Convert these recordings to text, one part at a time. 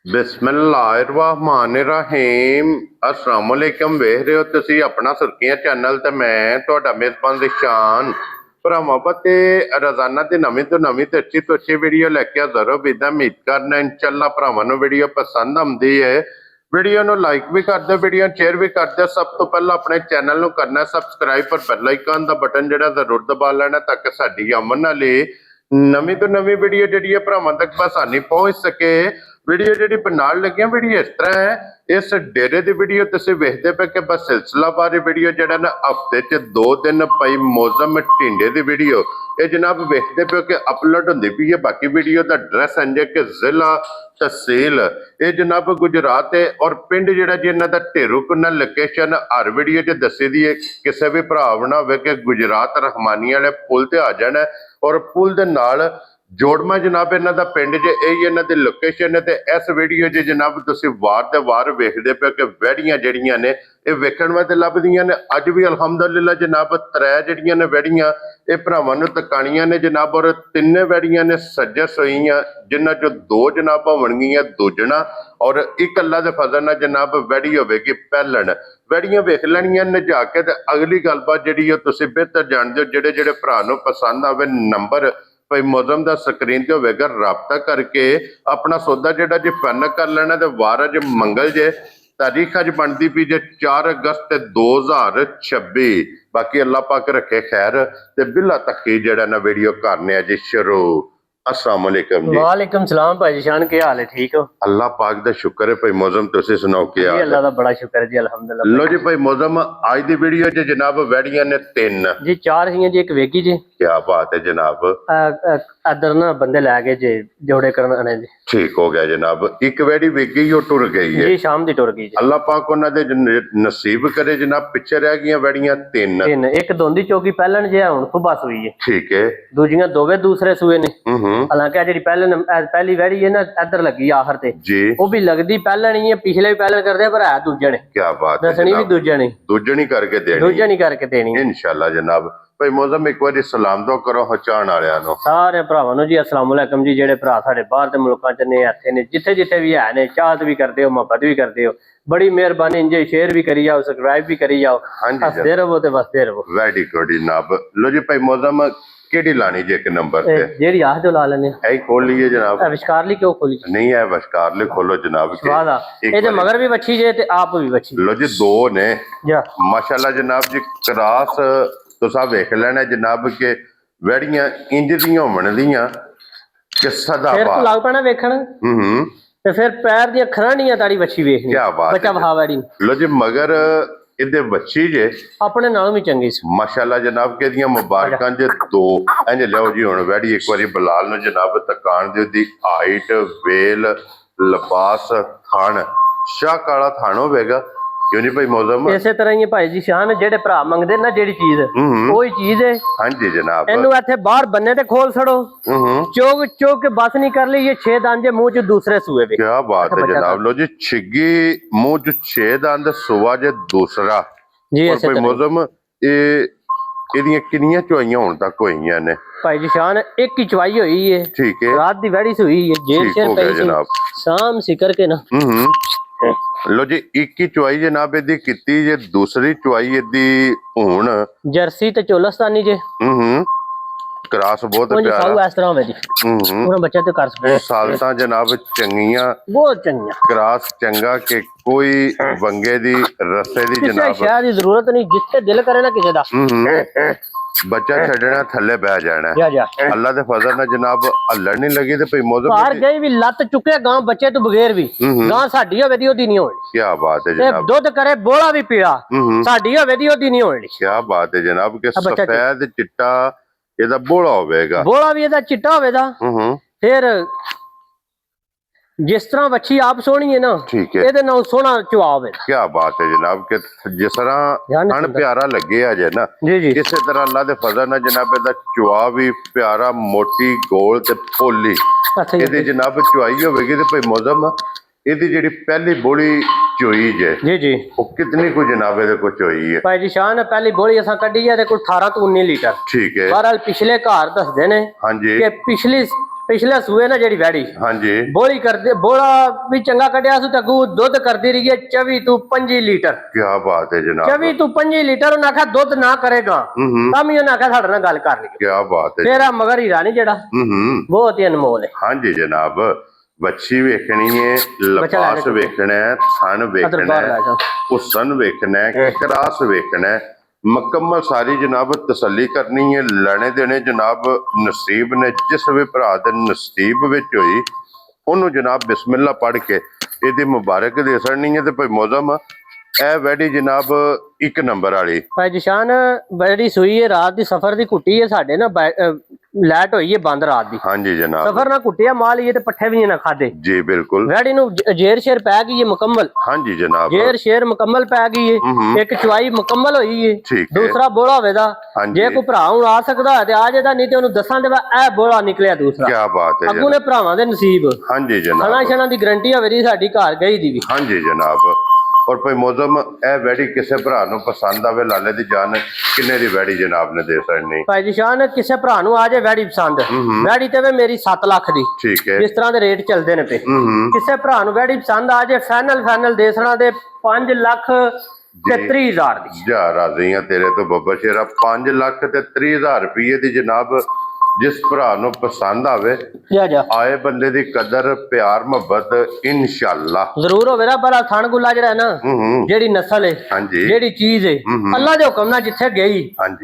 बिस्मिल्लाहिर्रहमानिर्रहीम अस्सलाम वालेकुम। वेख रहे हो तुसी अपना सुर्खियां चैनल ते मैं तुहाडा मेजबान रिशान भरावां ते रोजाना दी नवीं तो अच्छी वीडियो लैके हाज़र हो। बिदा उम्मीद करना इंशाअल्लाह भरावां नूं वीडियो पसंद आउंदी है। वीडियो नूं लाइक भी कर दो, वीडियो शेयर भी कर दो। सब तो पहला अपने चैनल नूं करना सबसक्राइब पर बेल आइकन दा बटन जिहड़ा जरूर दबा लेना ताकि साडी आमन वाली नवीं तो नवीं वीडियो जिहड़ी है भरावां तक आसानी पहुंच सके। वीडियो जी बनाने लगे वीडियो इस तरह है, इस डेरे की वीडियो तुम वेखते पे कि बस सिलसिलावार वीडियो जरा ना हफ्ते च 2 दिन पई मौसम टिंडे की वीडियो ये जनाब वेखते पे कि अपलोड होंगी पी है। बाकी वीडियो का एड्रैस है कि जिला तहसील ये जनाब गुजरात है और पिंड जरा जी इन्हों का ढेरूकना लोकेशन हर वीडियो च दसी दी है। किसी भी भरा ना हो कि गुजरात रहमानी वाले पुल से आ जाना और पुल के नाल जोड़मा जनाब इन्हों का पिंड ज यही इन्हों की लोकेशन है। इस वीडियो च जनाब तुम वार ते वार वेखते पे कि वैड़ियां जड़ियां ने ये वेखण वास्ते लभदियां ने। अज भी अलहमदुलिल्लाह जनाब 3 जड़ियां ने वैड़ियां ये भरावां नूं तकाणियां ने जनाब और 3 वैड़ियां ने सजस होईयां जिन्हां चों 2 जनाब होणगियां दूजणा और एक अल्लाह दे फजल नाल जनाब वैड़ी होवेगी पहलण। वैड़ियां वेख लैणियां ने जाके ते अगली गलबात जिहड़ी तुसीं बेहतर जाणदे हो। जिहड़े जिहड़े भरा नूं पसंद आवे नंबर भाई मौसम का स्क्रीन ते होवेगा, राबता करके अपना सौदा जिहड़ा जी फाइनल कर लेना। ते वार अज मंगल जे तारीख अज बनती पी जे 4 अगस्त 2026। बाकी अल्लाह पाक रखे खैर ते बिला तखी जिहड़ा ना वीडियो करने जी शुरू। अस्सलाम वालेकुम जी। वालेकुम सलाम भाई जान, क्या हाल है? ठीक हो? अल्लाह पाक दा शुक्र है भाई। मौसम तुसी सुनाओ क्या हाल है? अल्लाह दा बड़ा शुक्र है जी, अल्हम्दुलिल्लाह। लो जी भाई मौसम आज दी वीडियो च जनाब वैड़ियां ने 3 जी 4 ही जी, एक वेगी जी। क्या बात है जनाब। इधर ना बंदे लै गए जी जोड़े करने जी। ठीक हो गया जनाब। एक वैड़ी वेगी ही टुर गई है जी, शाम दी टुर गई जी। अल्लाह पाक उन्हां दे नसीब करे जनाब। पिछे रह गई वैड़ियां 3 एक दोंदी चौकी पहलन जे हुण सुबह सुई है। ठीक है। दूजियां दोवे दूसरे सूए ने। हालांकि जेडी पहली वैड़ी है ना इधर लगी आखिर ते जी वो भी लगदी पहलन ही है, पिछले भी पहलन करदे पर है दूजे ने। क्या बात है दसनी भी दूजे ने, दूजनी करके देनी, दूजनी करके देनी इंशाल्लाह जनाब। भाई मौसम एक बार सलाम तो करो हचाण वालियां नूं सारे भरावां नूं जी। अस्सलाम वालेकुम जी। जेडे भरा साडे बाहर दे मुल्कां च ने इत्थे ने जिथे जिथे भी है ने, चाहत भी करदे हो मोहब्बत भी करदे हो, बड़ी मेहरबानी। इंजे शेयर भी करी जाओ, सब्सक्राइब भी करी जाओ, हसदे रहो ते बसदे रहो। वेरी गुड जनाब। लो जी भाई मौसम केड़ी लानी जी? एक नंबर पे जेडी आह जो ला लेने ऐ खोल लीजिए जनाब। विशकारली क्यों खोली? नहीं है विशकारली खोलो जनाब के ये मगर भी बच्ची जे ते आप भी बच्ची। लो जी 2 ने माशाल्लाह जनाब जी। क्रॉस तुसा वेख लेना जनाब के वैड़ियां इंज दियां होवन दियां कि सदाबहार लग पैना वेखण ते फिर पैर दी खराणियां ताड़ी बच्ची वेखनी। क्या बात बच्चा भा वैड़ी। लो जी मगर इहदे बच्ची जे अपने नालों भी चंगी सी माशाल्लाह जनाब के दियां मुबारकां जे 2 इंज लो जी। हुण वैड़ी एक बारी बलाल नूं जनाब तकान दे दी हाइट वेल लिबास थान शाह काला थान होवेगा क्यों नहीं भाई मौसम इसे तरह ही भाई जी शान जेडे भरा मंगदे ना जेडी चीज ओही चीज है। हां जी जनाब। इनू इथे बाहर बन्ने ते खोल छड़ो, चोक चोक के बस नहीं कर ली। ये 6 दांत जे मुंह च दूसरे सूए पे। क्या बात है जनाब। लो जी छिगी मुंह च 6 दांत सुआ जे दूसरा जी। और भाई मौसम ये ਇਹਦੀਆਂ ਕਿੰਨੀਆਂ ਚੁਆਈਆਂ ਹੁਣ ਤੱਕ ਹੋਈਆਂ ਨੇ? ਭਾਈ ਜੀ ਸ਼ਾਨ ਇੱਕ ਹੀ ਚੁਆਈ ਹੋਈ ਹੈ। ਠੀਕ ਹੈ। ਰਾਤ ਦੀ ਵੜੀ ਹੋਈ ਹੈ ਜੇਰ ਸ਼ੇਰ ਪਈ ਜਨਾਬ ਸ਼ਾਮ ਸੀ ਕਰਕੇ ਨਾ। लो जी एक ही चुआई जनाब इहदी कीती जे। दूसरी चुआई इहदी हुण जर्सी ते चोलस्तानी जे। क्रॉस बहुत प्यारा इस तरह जी पूरा बच्चा ते कर सकते सालता जनाब चंगियां बहुत चंगियां। क्रॉस चंगा के कोई वंगे दी रस्से दी जनाब शायद जरूरत नहीं जिथे दिल करे ना किसी दा बच्चा छड़ना थले बह जाना अल्लाह दे फजल नाल जनाब। हल्लण नहीं लगी ते भाई मौसम बाहर गई भी लत चुके गांव बच्चे तो बगैर भी गांव साडी होवे दी ओदी नहीं होनी। क्या बात है जनाब। दूध करे बोला भी पिया साडी होवे दी ओदी नहीं होनी। क्या बात है जनाब के सफेद चिट्टा ਇਹਦਾ ਬੋਲਾ ਹੋਵੇਗਾ। ਬੋਲਾ ਵੀ ਇਹਦਾ ਚਿੱਟਾ ਹੋਵੇਗਾ। ਫਿਰ जिस तरह बच्ची आप सोनी है ना ठीक है ਇਹਦੇ ਨਾਲ ਸੋਹਣਾ ਚੁਆਵ ਹੈ। क्या बात है जनाब के जिस तरह अन प्यारा लगे आ जे ना जी जी इसी तरह अल्लाह दे फजल नाल जनाब ਇਹਦਾ ਚੁਆਵ भी प्यारा मोटी गोल ते भोली ਇਹਦੀ जनाब चुआई होवेगी ते भाई मौसम ਇਹਦੀ ਜਿਹੜੀ ਪਹਿਲੀ ਬੋਲੀ ਚੋਈ ਜੇ जी जी ਉਹ कितनी को जनाब ਇਹਦੇ को ਚੋਈ है? ਭਾਈ ਜੀ ਸ਼ਾਨ ਪਹਿਲੀ ਬੋਲੀ ਅਸਾਂ ਕੱਢੀ ਹੈ ਤੇ ਕੋਈ 18 ਤੋਂ 19 ਲੀਟਰ। ठीक है। ਬਹਰਾਲ ਪਿਛਲੇ ਘਰ ਦੱਸਦੇ ਨੇ हाँ जी ਕਿ ਪਿਛਲੀ ਪਿਛਲੇ ਸੂਏ ਨਾ ਜਿਹੜੀ ਵੈੜੀ ਹਾਂਜੀ ਬੋਲੀ ਕਰਦੇ ਬੋਲਾ ਵੀ ਚੰਗਾ ਕੱਢਿਆ ਸੀ, ਤੱਗੂ ਦੁੱਧ ਕਰਦੀ ਰਹੀ ਹੈ 24 ਤੋਂ 25 ਲੀਟਰ। ਕੀ ਬਾਤ ਹੈ ਜਨਾਬ। 24 ਤੋਂ 25 ਲੀਟਰ ਉਹਨਾਂ ਆਖਿਆ ਦੁੱਧ ਨਾ ਕਰੇਗਾ ਤਾਂ ਵੀ ਉਹਨਾਂ ਆਖਿਆ ਸਾਡੇ ਨਾਲ ਗੱਲ ਕਰ ਲਈ। ਕੀ ਬਾਤ ਹੈ। ਫਿਰ ਆ ਮਗਰ ਹੀਰਾ ਨਹੀਂ ਜਿਹੜਾ ਬਹੁਤ ਹੀ ਅਨਮੋਲ ਹੈ। ਹਾਂਜੀ ਜਨਾਬ, ਵੱਛੀ ਵੇਖਣੀ ਹੈ, ਲਪਾਸ ਵੇਖਣਾ ਹੈ, ਥਣ ਵੇਖਣਾ ਹੈ, ਹੁਸਨ ਵੇਖਣਾ ਹੈ, ਕਰਾਸ ਵੇਖਣਾ ਹੈ, ਮੁਕੰਮਲ ਸਾਰੀ ਜਨਾਬ ਤਸੱਲੀ ਕਰਨੀ ਹੈ। ਲੈਣੇ ਦੇਣੇ ਜਨਾਬ ਨਸੀਬ ਨੇ, ਜਿਸ ਵੀ ਭਰਾ ਦੇ ਨਸੀਬ ਵਿੱਚ ਹੋਈ ਉਹਨੂੰ ਜਨਾਬ ਬਿਸਮਿਲ੍ਲਾ ਪੜ੍ਹ ਕੇ ਇਹਦੀ ਮੁਬਾਰਕ ਦੇ ਛੱਡਣੀ ਹੈ। ਤੇ ਭਾਈ ਮੌਜ਼ਮ ਇਹ ਵੈੜੀ ਜਨਾਬ 1 ਨੰਬਰ ਵਾਲੀ ਭਾਈ ਜਿਸ਼ਾਨ ਵੈੜੀ ਸੂਈ ਹੈ, ਰਾਤ ਦੀ ਸਫਰ ਦੀ ਕੁੱਟੀ ਹੈ, ਸਾਡੇ ਨਾ ਲੈਟ ਹੋਈ ਹੈ ਬੰਦ ਰਾਤ ਦੀ। ਹਾਂਜੀ ਜਨਾਬ, ਸਫਰ ਨਾ ਕੁੱਟਿਆ ਮਾਲ ਇਹ ਤੇ ਪੱਠੇ ਵੀ ਨਹੀਂ ਨਾ ਖਾਦੇ ਜੀ ਬਿਲਕੁਲ। ਵੈੜੀ ਨੂੰ ਜੇਰ ਸ਼ੇਰ ਪੈ ਗਈ ਹੈ ਮੁਕੰਮਲ। ਹਾਂਜੀ ਜਨਾਬ, ਜੇਰ ਸ਼ੇਰ ਮੁਕੰਮਲ ਪੈ ਗਈ ਹੈ, ਇੱਕ ਚੁਆਈ ਮੁਕੰਮਲ ਹੋਈ ਹੈ। ਠੀਕ ਹੈ। ਦੂਸਰਾ ਬੋਲਾ ਹੋਵੇਗਾ, ਜੇ ਕੋਈ ਭਰਾ ਹੁਣ ਆ ਸਕਦਾ ਤੇ ਆ ਜਾਦਾ, ਨਹੀਂ ਤੇ ਉਹਨੂੰ ਦੱਸਾਂ ਦੇ ਇਹ ਬੋਲਾ ਨਿਕਲਿਆ ਦੂਸਰਾ। ਕੀ ਬਾਤ ਹੈ। ਅੱਗੂ ਨੇ ਭਰਾਵਾਂ ਦੇ ਨਸੀਬ। ਹਾਂਜੀ ਖਾਣਾ ਜਨਾਬ, ਛਣਾ ਦੀ ਗਰੰਟੀ ਹੋਵੇ ਦੀ ਸਾਡੀ ਘਰ ਗਈ ਦੀ ਵੀ। ਹਾਂਜੀ ਜਨਾਬ। ਔਰ ਭਾਈ ਮੌਜ਼ਮ ਇਹ ਵੈੜੀ ਕਿਸੇ ਭਰਾ ਨੂੰ ਪਸੰਦ ਆਵੇ, ਲਾਲੇ ਦੀ ਜਾਨ ਕਿੰਨੇ ਦੀ ਵੈੜੀ ਜਨਾਬ ਨੇ ਦੇ ਸਕਣੀ? ਭਾਈ ਜਿਸ਼ਾਨ ਕਿਸੇ ਭਰਾ ਨੂੰ ਆ ਜਾਏ ਵੈੜੀ ਪਸੰਦ, ਵੈੜੀ ਤੇ ਵੇ ਮੇਰੀ 7 ਲੱਖ ਦੀ, ਠੀਕ ਹੈ। ਜਿਸ ਤਰ੍ਹਾਂ ਦੇ ਰੇਟ ਚੱਲਦੇ ਨੇ ਪਏ। ਕਿਸੇ ਭਰਾ ਨੂੰ ਵੈੜੀ ਪਸੰਦ ਆ ਜਾਏ ਫਾਈਨਲ ਦੇ ਸਣਾ ਦੇ 5 ਲੱਖ ਤੇ 30 ਹਜ਼ਾਰ ਦੀ। ਜਾ ਰਾਜ਼ੀ ਆ ਤੇਰੇ ਤੋਂ ਬੱਬਾ ਸ਼ੇਰਾ। 5 ਲੱਖ ਤੇ 30 ਹਜ਼ਾਰ ਰੁਪਏ ਦੀ ਜਨਾਬ ਜਿਸ ਭਰਾ ਨੂੰ ਪਸੰਦ ਆਵੇ, ਜਾ ਆਏ ਬੰਦੇ ਦੀ ਕਦਰ ਪਿਆਰ ਮੁਹੱਬਤ ਇਨਸ਼ਾਅੱਲਾ ਜ਼ਰੂਰ ਹੋਵੇ ਨਾ। ਪਰ ਥਣ ਗੁੱਲਾ ਜਿਹੜਾ ਹੈ ਨਾ, ਜਿਹੜੀ ਨਸਲ ਹੈ, ਹਾਂਜੀ ਜਿਹੜੀ ਚੀਜ਼ ਹੈ, ਅੱਲਾ ਦੇ ਹੁਕਮ ਨਾਲ ਜਿੱਥੇ ਗਈ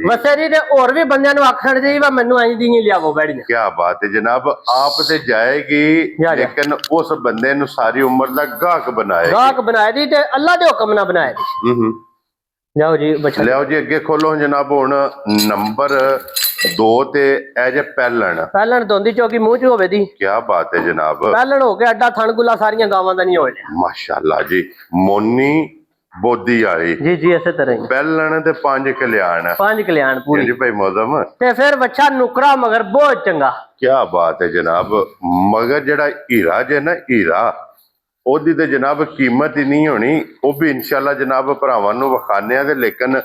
ਵਸੇਰੀ ਤੇ ਹੋਰ ਵੀ ਬੰਦਿਆਂ ਨੂੰ ਆਖਣ ਦੀ ਵਾ ਮੈਨੂੰ ਐਂ ਦੀ ਨਹੀਂ ਲਿਆਵੋ ਵੈੜੀ ਨੇ। ਕੀ ਬਾਤ ਹੈ ਜਨਾਬ। ਆਪ ਤੇ ਜਾਏਗੀ ਲੇਕਿਨ ਉਸ ਬੰਦੇ ਨੂੰ ਸਾਰੀ ਉਮਰ ਦਾ ਗਾਹਕ ਬਣਾਏ ਦੀ ਤੇ ਅੱਲਾ ਦੇ ਹੁਕਮ ਨਾਲ ਬਣਾਏ ਦੀ। ਜਾਓ ਜੀ ਬੱਚਾ, ਲਿਆਓ ਜੀ ਅੱਗੇ ਖੋਲੋ ਜਨਾਬ। ਹੁਣ ਨੰਬਰ 2 ਤੇ ਐਜ ਪਹਿਲਣ ਦੋਂਦੀ ਚੌਕੀ ਮੂੰਹ ਚ ਹੋਵੇ ਦੀ। ਕੀ ਬਾਤ ਹੈ ਜਨਾਬ। ਪਹਿਲਣ ਹੋ ਕੇ ਅੱਡਾ ਥਣ ਗੁੱਲਾ ਸਾਰੀਆਂ ਗਾਵਾਂ ਦਾ ਨਹੀਂ ਹੋਇਆ। ਮਾਸ਼ਾਅੱਲਾ ਜੀ, ਮੋਨੀ ਬੋਦੀ ਵਾਲੀ ਜੀ ਇਸੇ ਤਰ੍ਹਾਂ ਹੀ ਪਹਿਲਣ ਤੇ 5 ਕਲਿਆਣ। 5 ਕਲਿਆਣ ਪੂਰੀ ਜੀ ਭਾਈ ਮੌਜ਼ਮ। ਤੇ ਫਿਰ ਬੱਚਾ ਨੁਕਰਾ ਮਗਰ ਬਹੁਤ ਚੰਗਾ। ਕੀ ਬਾਤ ਹੈ ਜਨਾਬ। ਮਗਰ ਜਿਹੜਾ ਹੀਰਾ ਜੇ ਨਾ ਹੀਰਾ, ਉਹਦੀ ਤੇ ਜਨਾਬ ਕੀਮਤ ਹੀ ਨਹੀਂ ਹੋਣੀ। ਉਹ ਵੀ ਇਨਸ਼ਾਅੱਲਾ ਜਨਾਬ ਭਰਾਵਾਂ ਨੂੰ ਵਿਖਾਣੇ ਆ। ਤੇ ਲੇਕਿਨ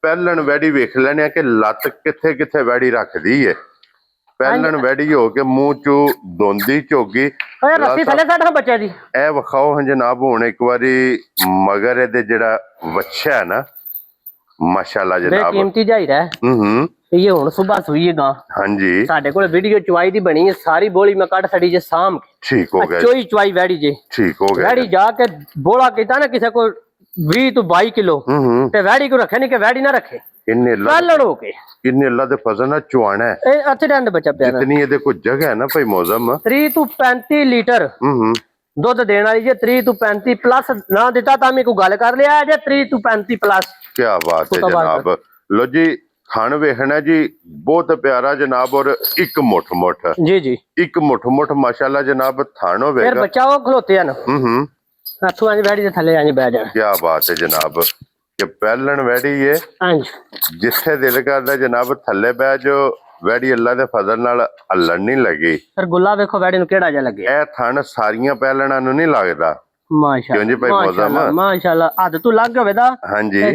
ਪਹਿਲਣ ਵੈੜੀ ਵੇਖ ਲੈਣੇ ਆ ਕਿ ਲੱਤ ਕਿੱਥੇ ਕਿੱਥੇ ਵੈੜੀ ਰੱਖਦੀ ਹੈ। ਪਹਿਲਣ ਵੈੜੀ ਹੋ ਕੇ ਮੂੰਹ ਚੋਂ ਦੋਂਦੀ ਝੋਗੀ। ਓਏ ਰੱਸੀ ਥੱਲੇ ਸਾਡਾ ਬੱਚਾ ਜੀ ਇਹ ਵਿਖਾਓ ਜਨਾਬ ਹੁਣ ਇੱਕ ਵਾਰੀ। ਮਗਰ ਇਹਦੇ ਜਿਹੜਾ ਵੱਛਾ ਹੈ ਨਾ, ਮਾਸ਼ਾਅੱਲਾ ਜਨਾਬ ਕੀਮਤੀ ਜਾਇਰਾ ਹੈ। ਇਹ ਹੁਣ ਸਵੇਰ ਸੂਈ ਗਾ। ਹਾਂਜੀ, ਸਾਡੇ ਕੋਲ ਵੀਡੀਓ ਚੁਆਈ ਦੀ ਬਣੀ ਹੈ ਸਾਰੀ। ਬੋਲੀ ਮੈਂ ਕੱਢ ਛੜੀ ਜੇ ਸਾਮ। ਠੀਕ ਹੋ ਗਿਆ। ਚੁਆਈ ਵੈੜੀ ਜੇ ਠੀਕ ਹੋ ਗਿਆ। ਵੈੜੀ ਜਾ ਕੇ ਬੋਲਾ ਕੀਤਾ ਨਾ ਕਿਸੇ ਕੋਲ 20 ਤੋਂ 22 ਕਿਲੋ ਤੇ ਵੈੜੀ ਕੋ ਰੱਖੇ ਨਹੀਂ ਕਿ ਵੈੜੀ ਨਾ ਰੱਖੇ। ਇੰਨੇ ਹੋ ਕੇ ਇੰਨੇ ਅੱਲਾ ਦੇ ਫਜ਼ਲ ਨਾਲ ਚੁਆਣਾ ਹੈ। ਇਹ ਅੱਥੇ ਡੰਡ ਬੱਚਾ ਪਿਆ ਜਿਤਨੀ ਇਹਦੇ ਕੋਲ ਜਗ੍ਹਾ ਹੈ ਨਾ ਭਾਈ ਮੌਜ਼ਮ, 30 ਤੋਂ 35 ਲੀਟਰ ਦੁੱਧ ਦੇਣ ਵਾਲੀ ਜੇ। 30 ਤੋਂ 35 ਪਲੱਸ ਨਾ ਦਿੱਤਾ ਤਾਂ ਮੈਂ ਕੋਈ ਗੱਲ ਕਰ ਲਿਆ ਜੇ। 30 ਤੋਂ 35 ਪਲੱਸ। ਕੀ ਬਾਤ ਹੈ ਜਨਾਬ। ਲੋ ਜੀ ਥਣ ਵੇਖਣਾ ਜੀ, ਬਹੁਤ ਪਿਆਰਾ ਜਨਾਬ। ਔਰ ਇੱਕ ਮੁੱਠ ਜੀ ਇੱਕ ਮੁੱਠ ਮਾਸ਼ਾਅੱਲਾ ਜਨਾਬ ਥਣ ਹੋਵੇਗਾ। ਫਿਰ ਬੱਚਾ ਉਹ ਖਲੋਤੇ ਹਨ ਹੱਥੋਂ ਅੱਜ ਵੈੜੀ ਦੇ ਥੱਲੇ ਆਂਜ ਬਹਿ ਜਾਣ। ਕੀ ਬਾਤ ਹੈ ਜਨਾਬ। ਕਿ ਪਹਿਲਣ ਵੈੜੀ ਹੈ। ਹਾਂਜੀ, ਜਿੱਥੇ ਦਿਲ ਕਰਦਾ ਜਨਾਬ ਥੱਲੇ ਬਹਿ ਜਾਓ। ਵੈੜੀ ਅੱਲਾ ਦੇ ਫਜ਼ਲ ਨਾਲ ਹੱਲਣ ਨਹੀਂ ਲੱਗੀ। ਪਰ ਗੁੱਲਾ ਵੇਖੋ ਵੈੜੀ ਨੂੰ ਕਿਹੜਾ ਜਿਹਾ ਲੱਗੇ। ਇਹ ਥਣ ਸਾਰੀਆਂ ਪਹਿਲਣਾਂ ਨੂੰ ਨਹੀਂ ਲੱਗਦਾ। ਮਾਸ਼ਾਅੱਲਾ ਜੀ ਭਾਈ ਮੌਜ਼ਮ, ਮਾਸ਼ਾਅੱਲਾ। ਹੱਦ ਤੂੰ ਲੱਗ ਹੋਵੇ ਦਾ। ਹਾਂਜੀ,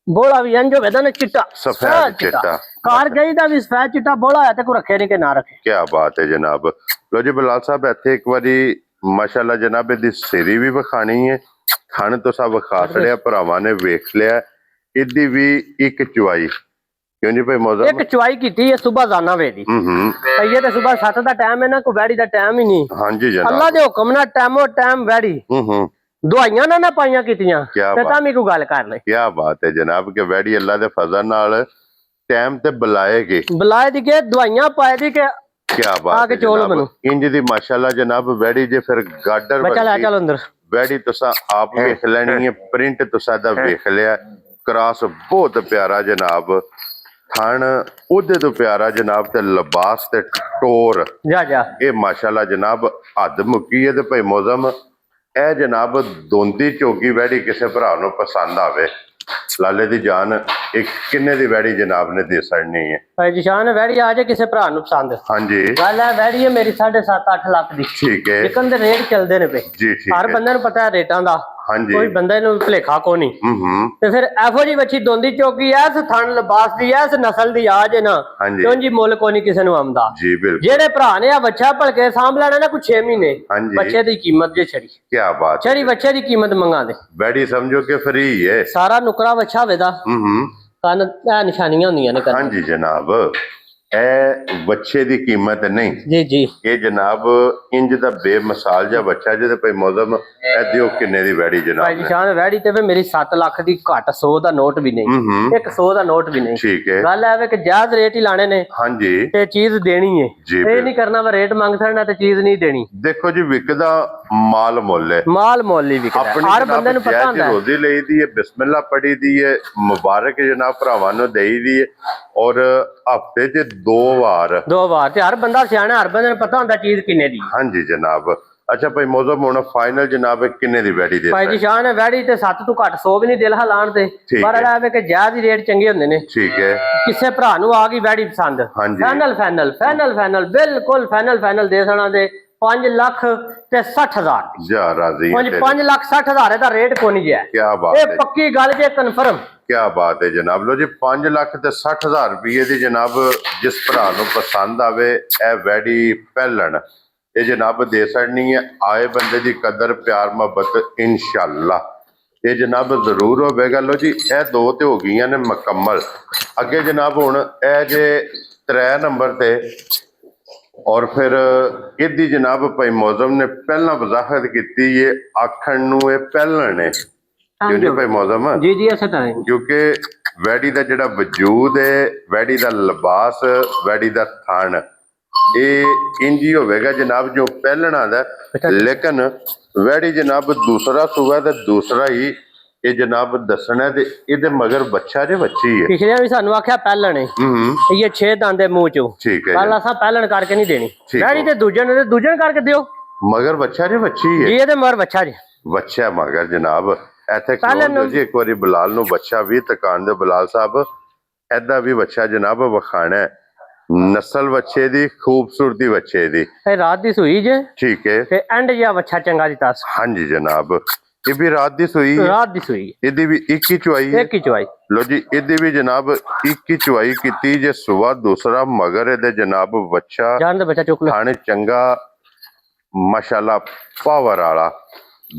ਬੋਲਾ ਵੀ ਇੰਜ ਹੋਵੇ ਦਾ ਨਾ ਚਿੱਟਾ ਸਫੈਦ ਚਿੱਟਾ। ਕਾਰ ਗਈ ਦਾ ਵੀ ਸਫੈਦ ਚਿੱਟਾ ਬੋਲਾ ਹੈ ਤੇ ਕੋਈ ਰੱਖੇ ਨਹੀਂ ਕਿ ਨਾ ਰੱਖੇ। ਕੀ ਬਾਤ ਹੈ ਜਨਾਬ। ਲੋ ਜੀ ਬਲਾਲ ਸਾਹਿਬ ਇੱਥੇ ਇੱਕ ਵਾਰੀ ਮਾਸ਼ਾਅੱਲਾ ਜਨਾਬ ਇਹਦੀ ਸਿਰੀ ਵੀ ਵਿਖਾਣੀ ਹੈ। ਥਣ ਤੋਂ ਸਭ ਵਿਖਾ ਛੜਿਆ, ਭਰਾਵਾਂ ਨੇ ਵੇਖ ਲਿਆ। ਇਹਦੀ ਵੀ ਇੱਕ ਚੁਆਈ। ਕਿਉਂ ਜੀ ਭਾਈ ਮੌਜ਼ਮ। ਇੱਕ ਚੁਆਈ ਕੀਤੀ ਹੈ ਸਵੇਰ ਜਾਣਾ ਵੇ ਦੀ। ਇਹ ਤੇ ਸਵੇਰ 7 ਦਾ ਟਾਈਮ ਹੈ ਨਾ, ਕੋਈ ਵੈੜੀ ਦਾ ਟਾਈਮ ਹੀ ਨਹੀਂ। ਹਾਂਜੀ ਜਨਾਬ, ਅੱਲਾ ਦੇ ਹੁਕਮ ਨਾਲ ਟਾਈਮੋ ਟਾਈਮ ਵੈੜੀ। ਦਵਾਈਆਂ ਨਾ ਪਾਈਆਂ ਕੀਤੀਆਂ ਤੇ ਤਾਂ ਵੀ ਕੋਈ ਗੱਲ ਕਰ ਲੈ। ਕੀ ਬਾਤ ਹੈ ਜਨਾਬ। ਕਿ ਵੈੜੀ ਅੱਲਾ ਦੇ ਫਜ਼ਲ ਨਾਲ ਟਾਈਮ ਤੇ ਬੁਲਾਏਗੀ। ਬੁਲਾਏ ਦੀ ਕਿ ਦਵਾਈਆਂ ਪਾਏ ਦੀ ਕਿ ਕੀ ਬਾਤ। ਆ ਕੇ ਚੋਲ ਮੈਨੂੰ ਇੰਜ ਦੀ ਮਾਸ਼ਾਅੱਲਾ ਜਨਾਬ ਵੈੜੀ ਜੇ। ਫਿਰ ਗਾਡਰ ਚੱਲ ਅੰਦਰ ਵੈੜੀ ਤੁਸੀਂ ਆਪ ਵੇਖ ਲੈਣੀ ਹੈ। ਪ੍ਰਿੰਟ ਤੁਸੀਂ ਦਾ ਵੇਖ ਲਿਆ। ਕਰਾਸ ਬਹੁਤ ਪਿਆਰਾ ਜਨਾਬ। ਥਣ ਉਹਦੇ ਤੋਂ ਪਿਆਰਾ ਜਨਾਬ। ਤੇ ਲਿਬਾਸ ਤੇ ਟੋਰ ਇਹ ਮਾਸ਼ਾਅੱਲਾ ਜਨਾਬ ਹੱਦ ਮੁੱਕੀ ਹੈ। ਤੇ ਭਾਈ ਮੌਜ਼ਮ ਇਹ ਜਨਾਬ ਦੋਂਦੀ ਝੋਗੀ ਵੈੜੀ ਕਿਸੇ ਭਰਾ ਨੂੰ ਪਸੰਦ ਆਵੇ, ਲਾਲੇ ਦੀ ਜਾਨ ਇੱਕ ਕਿੰਨੇ ਦੀ ਵੈੜੀ ਜਨਾਬ ਨੇ ਦੇ ਛੜਨੀ ਹੈ? ਭਾਈ ਜਿਸ਼ਾਨ ਵੈੜੀ ਆ ਜਾਏ ਕਿਸੇ ਭਰਾ ਨੂੰ ਪਸੰਦ। ਹਾਂਜੀ, ਗੱਲ ਹੈ ਵੈੜੀ ਹੈ ਮੇਰੀ 7.5-8 ਲੱਖ ਦੀ। ਠੀਕ ਹੈ, ਲੇਕਿਨ ਦੇ ਰੇਟ ਚੱਲਦੇ ਨੇ ਪਏ ਜੀ। ਹਰ ਬੰਦੇ ਨੂੰ ਪਤਾ ਹੈ ਰੇਟਾਂ ਦਾ। ਹਾਂਜੀ। ਕੋਈ ਬੰਦਾ ਇਹਨੂੰ ਭੁਲੇਖਾ ਕੋ ਨਹੀਂ। ਤੇ ਫਿਰ ਇਹੋ ਜੀ ਵੱਛੀ ਦੋਂਦੀ ਚੋਕੀ ਐਸ ਥਣ ਲਿਬਾਸ ਦੀ ਐਸ ਨਸਲ ਦੀ ਆ ਜੇ ਨਾ ਹਾਂਜੀ। ਕਿਉਂ ਜੀ ਮੁੱਲ ਕੋ ਨਹੀਂ ਕਿਸੇ ਨੂੰ ਆਉਂਦਾ। ਜੀ ਬਿਲਕੁਲ। ਜਿਹੜੇ ਭਰਾ ਨੇ ਆ ਵੱਛਾ ਭਲਕੇ ਸਾਂਭ ਲੈਣਾ ਨਾ ਕੋਈ 6 ਮਹੀਨੇ ਹਾਂਜੀ। ਬੱਚੇ ਦੀ ਕੀਮਤ ਜੇ ਛੜੀ ਕੀ ਬਾਤ ਛੜੀ ਬੱਚੇ ਦੀ ਕੀਮਤ ਮੰਗਾ ਦੇ ਬੈੜੀ ਸਮਝੋ ਕਿ ਫਰੀ ਹੈ ਸਾਰਾ ਨੁਕਰਾ ਵੱਛਾ ਵੇਦਾ ਕੰਨ ਇਹ ਨਿਸ਼ਾਨੀਆਂ ਹੁੰਦੀਆਂ ਨੇ ਕੰਨ। ਹਾਂਜੀ ਜਨਾਬ ਇਹ ਬੱਚੇ ਦੀ ਕੀਮਤ ਨਹੀਂ ਜੀ ਜੀ ਇਹ ਜਨਾਬ ਇੰਜ ਦਾ ਬੇਮਿਸਾਲ ਜਿਹਾ ਬੱਚਾ ਜਿਹਦੇ ਪਈ ਮੌਜ਼ਮ ਇਹ ਦਿਓ ਕਿੰਨੇ ਦੀ ਵੈੜੀ ਭਾਈ ਜਨਾਬ ਜੀ ਨੇ ਸ਼ਾਨ ਵੈੜੀ ਤੇ ਮੇਰੀ 7 ਲੱਖ ਦੀ ਘੱਟ 100 ਦਾ ਨੋਟ ਵੀ ਨਹੀਂ ਇੱਕ 100 ਦਾ ਨੋਟ ਵੀ ਨਹੀਂ। ਠੀਕ ਹੈ ਗੱਲ ਐ ਵੇ ਕਿ ਜਾਇਜ਼ ਰੇਟ ਹੀ ਲਾਣੇ ਨੇ ਹਾਂਜੀ ਤੇ ਚੀਜ਼ ਦੇਣੀ ਹੈ ਜੀ ਇਹ ਨਹੀਂ ਕਰਨਾ ਵਾ ਰੇਟ ਮੰਗ ਸਕਣਾ ਤੇ ਚੀਜ਼ ਨਹੀਂ ਦੇਣੀ। ਦੇਖੋ ਜੀ ਵਿਕਦਾ ਮਾਲ ਮੁੱਲ ਹੈ ਮਾਲ ਮੁੱਲ ਹੀ ਵਿਕਦਾ ਆਪਣੀ ਹਰ ਬੰਦੇ ਨੂੰ ਪਤਾ ਹੁੰਦਾ ਹੈ। ਰੋਜ਼ੀ ਲਈ ਦੀ ਹੈ ਬਿਸਮਿਲ੍ਲਾ ਪੜੀ ਦੀ ਹੈ ਮੁਬਾਰਕ ਜਨਾਬ ਭਰਾਵਾਂ ਨੂੰ ਦੇਈ ਦੀ ਹੈ ਔਰ ਹਫਤੇ 'ਚ 2 ਵਾਰ 2 ਵਾਰ ਤੇ ਹਰ ਬੰਦਾ ਸਿਆਣਾ ਹਰ ਬੰਦੇ ਨੂੰ ਪਤਾ ਹੁੰਦਾ ਚੀਜ਼ ਕਿੰਨੇ ਦੀ। ਹਾਂਜੀ ਜਨਾਬ ਅੱਛਾ ਭਾਈ ਮੌਜ਼ਮ ਹੁਣ ਫਾਈਨਲ ਜਨਾਬ ਕਿੰਨੇ ਦੀ ਵੈੜੀ ਦੇ ਭਾਈ ਜੀ ਸ਼ਾਨ ਹੈ ਵੈੜੀ ਤੇ 7 ਤੋਂ ਘੱਟ 100 ਵੀ ਨਹੀਂ ਦਿਲ ਹਲਾਣ ਤੇ ਪਰ ਇਹ ਵੇ ਕਿ ਜਾਇਜ਼ ਹੀ ਰੇਟ ਚੰਗੇ ਹੁੰਦੇ ਨੇ। ਠੀਕ ਹੈ ਕਿਸੇ ਭਰਾ ਨੂੰ ਆ ਗਈ ਵੈੜੀ ਪਸੰਦ ਹਾਂਜੀ। ਫਾਈਨਲ ਬਿਲਕੁਲ ਫਾਈਨਲ ਦੇ ਸਣਾ ਦੇ 5 ਲੱਖ ਤੇ 60,000 ਜਾ ਰਾਜ਼ੀ ਹਾਂਜੀ 5 ਲੱਖ 60,000 ਦਾ ਰੇਟ ਕੋਈ ਨਹੀਂ ਹੈ। ਕੀ ਬਾਤ ਇਹ ਹੈ ਪੱਕੀ ਗੱਲ ਜੇ ਕਨਫਰਮ। ਕੀ ਬਾਤ ਹੈ ਜਨਾਬ ਲੋ ਜੀ 5 ਲੱਖ ਤੇ 60,000 ਰੁਪਏ ਦੀ ਜਨਾਬ ਜਿਸ ਭਰਾ ਨੂੰ ਪਸੰਦ ਆਵੇ ਇਹ ਵੈੜੀ ਪਹਿਲਣ ਇਹ ਜਨਾਬ ਦੇ ਸਕਣੀ ਹੈ ਆਏ ਬੰਦੇ ਦੀ ਕਦਰ ਪਿਆਰ ਮੁਹੱਬਤ ਇਨਸ਼ਾਅੱਲਾ ਇਹ ਜਨਾਬ ਜ਼ਰੂਰ ਹੋਵੇਗਾ। ਲੋ ਜੀ ਇਹ 2 ਤੇ ਹੋ ਗਈਆਂ ਨੇ ਮੁਕੰਮਲ ਅੱਗੇ ਜਨਾਬ ਹੁਣ ਇਹ ਜੇ 3 ਨੰਬਰ ਤੇ ਔਰ ਫਿਰ ਇਹਦੀ ਜਨਾਬ ਭਾਈ ਮੌਜ਼ਮ ਨੇ ਪਹਿਲਾਂ ਵਜ਼ਾਹਤ ਕੀਤੀ ਇਹ ਆਖਣ ਨੂੰ ਇਹ ਪਹਿਲਣ ਹੈ ਕਿਉਂ ਜੀ ਭਾਈ ਮੌਜ਼ਮ ਜੀ ਜੀ ਇਸੇ ਤਰ੍ਹਾਂ ਹੀ ਕਿਉਂਕਿ ਵੈੜੀ ਦਾ ਜਿਹੜਾ ਵਜੂਦ ਹੈ ਵੈੜੀ ਦਾ ਲਿਬਾਸ ਵੈੜੀ ਦਾ ਥਣ ਇਹ ਇੰਜੀ ਹੋਵੇਗਾ ਜਨਾਬ ਜੋ ਪਹਿਲਣਾ ਦਾ ਲੇਕਿਨ ਵੈੜੀ ਜਨਾਬ ਦੂਸਰਾ ਸੂਆ ਤੇ ਦੂਸਰਾ ਹੀ ਇਹ ਜਨਾਬ ਦੱਸਣਾ ਤੇ ਇਹਦੇ ਮਗਰ ਬੱਚਾ ਜੇ ਬੱਚੀ ਹੈ। ਪਿਛਲੇ ਵੀ ਸਾਨੂੰ ਆਖਿਆ ਪਹਿਲਣ ਇਹ 6 ਦੰਦੇ ਮੂੰਹ ਚੋਂ ਠੀਕ ਹੈ ਕੱਲ ਅਸਾਂ ਪਹਿਲਣ ਕਰਕੇ ਨਹੀਂ ਦੇਣੀ ਵੈੜੀ ਤੇ ਦੂਜਣ ਕਰਕੇ ਦਿਓ ਮਗਰ ਬੱਚਾ ਜੇ ਬੱਚੀ ਹੈ ਜੀ ਇਹਦੇ ਮਗਰ ਬੱਚਾ ਜੀ ਬੱਚਾ ਮਗਰ ਜਨਾਬ ਇੱਥੇ ਖਲੋਣ ਜੀ ਇੱਕ ਵਾਰੀ ਬਲਾਲ ਨੂੰ ਬੱਚਾ ਵੀ ਤਕਾਨ ਦੇ ਬਲਾਲ ਸਾਹਿਬ ਐਦਾ ਵੀ ਬੱਚਾ ਜਨਾਬ ਵਿਖਾਣਾ ਨਸਲ ਬੱਚੇ ਦੀ ਖੂਬਸੂਰਤੀ ਬੱਚੇ ਦੀ ਇਹ ਰਾਤ ਦੀ ਸੂਈ ਜੇ ਠੀਕ ਹੈ ਤੇ ਐਂਡ ਜਿਹਾ ਬੱਚਾ ਚੰਗਾ ਦਿੱਤਾ ਹਾਂਜੀ ਜਨਾਬ ਇਹ ਵੀ ਰਾਤ ਦੀ ਸੂਈ ਰਾਤ ਦੀ ਸੂਈ ਇਹਦੀ ਵੀ 21 ਚੁਆਈ ਹੈ ਇੱਕ ਹੀ ਚਵਾਈ ਲੋ ਜੀ ਇਹਦੀ ਵੀ ਜਨਾਬ 21 ਚੁਆਈ ਕੀਤੀ ਜੇ ਸੁਬਾ ਦੂਸਰਾ ਮਗਰ ਇਹਦੇ ਜਨਾਬ ਬੱਚਾ ਜਾਨ ਦਾ ਬੱਚਾ ਚੁੱਕ ਲੈ ਥਾਣੇ ਚੰਗਾ ਮਾਸ਼ਾਅੱਲਾ ਪਾਵਰ ਵਾਲਾ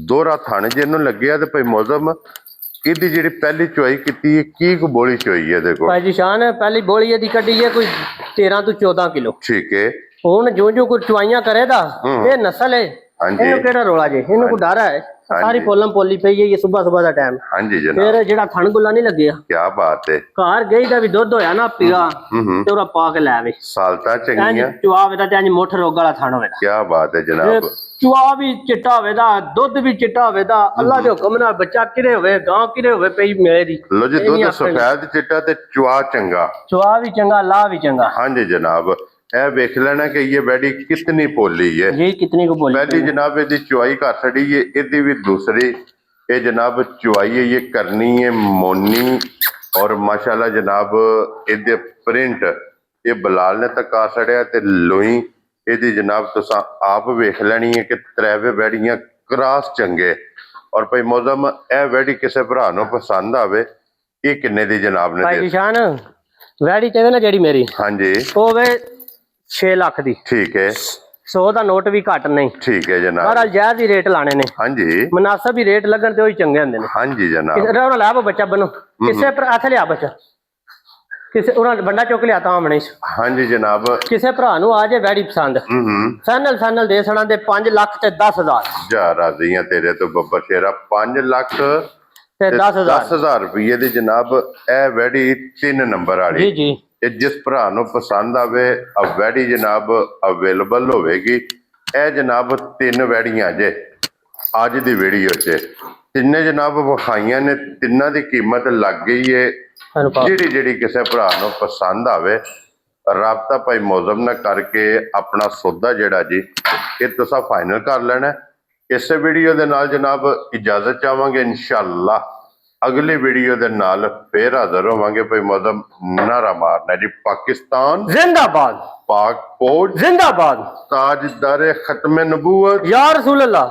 ਦੋਹਰਾ ਥਾਣੇ ਜਿਹਨੂੰ ਲੱਗਿਆ ਤੇ ਭਾਈ ਮੌਜ਼ਮ ਇਹਦੀ ਜਿਹੜੀ ਪਹਿਲੀ ਚੁਆਈ ਕੀਤੀ ਹੈ ਕੀ ਕੁ ਬੋਲੀ ਚੁਆਈ ਹੈ ਇਹਦੇ ਕੋਲ ਭਾਈ ਜੀ ਸ਼ਾਨ ਹੈ ਪਹਿਲੀ ਬੋਲੀ ਇਹਦੀ ਕੱਢੀ ਹੈ ਕੋਈ 13 ਤੋਂ 14 ਕਿਲੋ ਠੀਕ ਹੈ ਹੁਣ ਜੋ ਕੋਈ ਚੁਆਈਆਂ ਕਰੇਦਾ ਇਹ ਨਸਲ ਹੈ ਇਹਨੂੰ ਕਿਹੜਾ ਰੋਲਾ ਜੇ ਇਹਨੂੰ ਕੋਈ ਡਰ ਹੈ ਸਾਰੀ ਪੋਲਮ ਪੋਲੀ ਪਈ ਹੈ ਇਹ ਸਵੇਰ ਦਾ ਟਾਈਮ ਹਾਂਜੀ ਜਨਾਬ ਫਿਰ ਜਿਹੜਾ ਥਣ ਗੁੱਲਾ ਨਹੀਂ ਲੱਗਿਆ ਕੀ ਬਾਤ ਹੈ ਘਰ ਗਈ ਦਾ ਵੀ ਦੁੱਧ ਹੋਇਆ ਨਾ ਪੀਆ ਤੇ ਉਹਦਾ ਪਾ ਕੇ ਲੈ ਆਵੇ ਸਾਲਤਾ ਚੰਗੀਆਂ ਚੁਆਵੇ ਦਾ ਤੇ ਮੋਠ ਰੋਗ ਵਾਲਾ ਥਣ ਹੋਵੇ ਕੀ ਬਾਤ ਹੈ ਜਨਾਬ ਚੁਆ ਵੀ ਚਿੱਟਾ ਹੋਵੇ ਦਾ ਦੁੱਧ ਵੀ ਚਿੱਟਾ ਹੋਵੇ ਦਾ ਅੱਲਾ ਦੇ ਹੁਕਮ ਨਾਲ ਬੱਚਾ ਕਿਰੇ ਹੋਵੇ ਗਾਂ ਕਿਰੇ ਹੋਵੇ ਪਈ ਮੇਰੇ ਦੀ ਲੋ ਜੀ ਦੁੱਧ ਸਫੈਦ ਚਿੱਟਾ ਤੇ ਚੁਆ ਚੰਗਾ ਚੁਆ ਵੀ ਚੰਗਾ ਲਾ ਵੀ ਚੰਗਾ ਹਾਂਜੀ ਜਨਾਬ ਇਹ ਵੇਖ ਲੈਣਾ ਕਿ ਇਹ ਬੈਡੀ ਕਿਤਨੀ ਪੋਲੀ ਹੈ ਜੀ ਕਿਤਨੀ ਕੋ ਬੋਲੀ ਪਹਿਲੀ ਜਨਾਬ ਇਹਦੀ ਚੁਆਈ ਕਰ ਛੜੀ ਹੈ ਇਹਦੀ ਵੀ ਦੂਸਰੀ ਇਹ ਜਨਾਬ ਚੁਆਈ है ये करनी है मोनी और माशाल्लाह जनाब ਇਹਦੇ ਪ੍ਰਿੰਟ ਇਹ ਬਲਾਲ ਨੇ ਤੱਕ ਆ ਛੜਿਆ ਤੇ ਲੋਈ ਇਹਦੀ ਜਨਾਬ ਤੁਸੀਂ ਆਪ ਵੇਖ ਲੈਣੀ ਹੈ ਕਿ ਤ੍ਰੈਵੇ ਬੈੜੀਆਂ ਕ੍ਰਾਸ ਚੰਗੇ ਔਰ ਭਾਈ ਮੌਜ਼ਮ ਇਹ ਬੈੜੀ ਕਿਸੇ ਭਰਾ ਨੂੰ ਪਸੰਦ ਆਵੇ ਇਹ ਕਿੰਨੇ ਦੀ ਜਨਾਬ ਨੇ ਭਾਈ ਨਿਸ਼ਾਨ ਵੈੜੀ ਤੇ ਨਾ ਜਿਹੜੀ ਮੇਰੀ ਹਾਂਜੀ ਉਹ ਵੇ 6 ਲੱਖ ਦੀ ਠੀਕ ਹੈ 100 ਦਾ ਨੋਟ ਵੀ ਘੱਟ ਨਹੀਂ ਠੀਕ ਹੈ ਜਨਾਬ ਬਹਰਾਲ ਜਾਇਜ਼ ਹੀ ਰੇਟ ਲਾਣੇ ਨੇ ਹਾਂਜੀ ਮੁਨਾਸਬ ਹੀ ਰੇਟ ਲੱਗਣ ਤੇ ਉਹੀ ਚੰਗੇ ਹੁੰਦੇ ਨੇ ਹਾਂਜੀ ਜਨਾਬ ਕਿਸੇ ਰੋਣਾ ਲਾ ਬੱਚਾ ਬਨੋ ਕਿਸੇ ਪਰ ਹੱਥ ਲਿਆ ਬੱਚਾ ਕਿਸੇ ਉਹਨਾਂ ਬੰਦਾ ਚੁੱਕ ਲਿਆ ਤਾਂ ਆਮਣੇ ਹਾਂਜੀ ਜਨਾਬ ਕਿਸੇ ਭਰਾ ਨੂੰ ਆ ਜੇ ਵੈੜੀ ਪਸੰਦ ਫਾਈਨਲ ਦੇ ਸਣਾ ਦੇ 5 ਲੱਖ ਤੇ 10,000 ਜਾ ਰਾਜ਼ੀਆਂ ਤੇਰੇ ਤੋਂ ਬੱਬਰ ਸ਼ੇਰਾ 5 ਲੱਖ ਤੇ 10,000 ਰੁਪਏ ਦੀ ਜਨਾਬ ਇਹ ਵੈੜੀ 3 ਨੰਬਰ ਵਾਲੀ ਜੀ ਜੀ ਇਹ ਜਿਸ ਭਰਾ ਨੂੰ ਪਸੰਦ ਆਵੇ ਆ ਵੈੜੀ ਜਨਾਬ ਅਵੇਲੇਬਲ ਹੋਵੇਗੀ ਇਹ ਜਨਾਬ 3 ਵੈੜੀਆਂ ਜੇ ਅੱਜ ਦੀ ਵੀਡੀਓ 'ਚ ਤਿੰਨੇ ਜਨਾਬ ਵਿਖਾਈਆਂ ਨੇ ਤਿੰਨਾਂ ਦੀ ਕੀਮਤ ਲੱਗ ਗਈ ਏ ਜਿਹੜੀ ਕਿਸੇ ਭਰਾ ਨੂੰ ਪਸੰਦ ਆਵੇ ਰਾਬਤਾ ਭਾਈ ਮੌਜ਼ਮ ਨਾਲ ਕਰਕੇ ਆਪਣਾ ਸੌਦਾ ਜਿਹੜਾ ਜੀ ਇਹ ਤੁਸੀਂ ਫਾਈਨਲ ਕਰ ਲੈਣਾ। ਇਸੇ ਵੀਡੀਓ ਦੇ ਨਾਲ ਜਨਾਬ ਇਜਾਜ਼ਤ ਚਾਹਾਂਗੇ ਇਨਸ਼ਾਅੱਲਾ ਅਗਲੀ ਵੀਡੀਓ ਦੇ ਨਾਲ ਫੇਰ ਹਾਜ਼ਰ ਹੋਵਾਂਗੇ ਭਾਈ ਮੌਜ਼ਮ ਨਾਰਾ ਮਾਰਨਾ ਜੀ ਪਾਕਿਸਤਾਨ ਜ਼ਿੰਦਾਬਾਦ पाक कोट जिंदाबाद ताजदार खत्म नबूवत या रसूल अल्लाह।